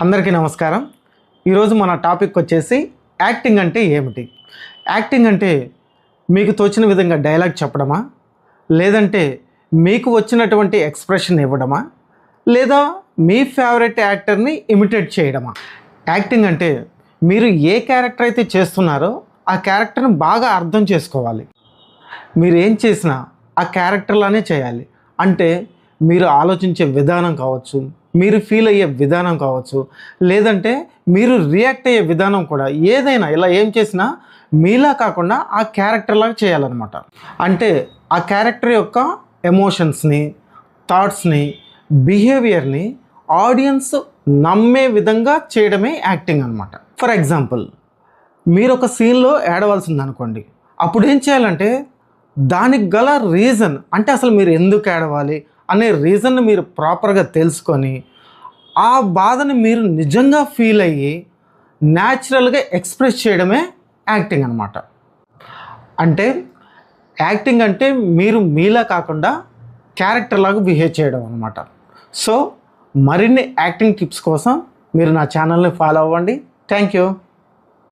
అందరికీ నమస్కారం. ఈరోజు మన టాపిక్ వచ్చేసి యాక్టింగ్ అంటే ఏమిటి? యాక్టింగ్ అంటే మీకు తోచిన విధంగా డైలాగ్ చెప్పడమా? లేదంటే మీకు వచ్చినటువంటి ఎక్స్ప్రెషన్ ఇవ్వడమా? లేదా మీ ఫేవరెట్ యాక్టర్ని ఇమిటేట్ చేయడమా? యాక్టింగ్ అంటే మీరు ఏ క్యారెక్టర్ అయితే చేస్తున్నారో ఆ క్యారెక్టర్ని బాగా అర్థం చేసుకోవాలి. మీరు ఏం చేసినా ఆ క్యారెక్టర్లానే చేయాలి. అంటే మీరు ఆలోచించే విధానం కావచ్చు, మీరు ఫీల్ అయ్యే విధానం కావచ్చు, లేదంటే మీరు రియాక్ట్ అయ్యే విధానం కూడా ఏదైనా ఇలా ఏం చేసినా మీలా కాకుండా ఆ క్యారెక్టర్లాగా చేయాలన్నమాట. అంటే ఆ క్యారెక్టర్ యొక్క ఎమోషన్స్ని, థాట్స్ని, బిహేవియర్ని ఆడియన్స్ నమ్మే విధంగా చేయడమే యాక్టింగ్ అనమాట. ఫర్ ఎగ్జాంపుల్, మీరు ఒక సీన్లో ఏడవలసింది అనుకోండి, అప్పుడు ఏం చేయాలంటే దానికి గల రీజన్, అంటే అసలు మీరు ఎందుకు ఏడవాలి అనే రీజన్ని మీరు ప్రాపర్గా తెలుసుకొని ఆ బాధని మీరు నిజంగా ఫీల్ అయ్యి న్యాచురల్గా ఎక్స్ప్రెస్ చేయడమే యాక్టింగ్ అనమాట. అంటే యాక్టింగ్ అంటే మీరు మీలా కాకుండా క్యారెక్టర్ లాగా బిహేవ్ చేయడం అనమాట. సో మరిన్ని యాక్టింగ్ టిప్స్ కోసం మీరు నా ఛానల్ని ఫాలో అవ్వండి. Thank you.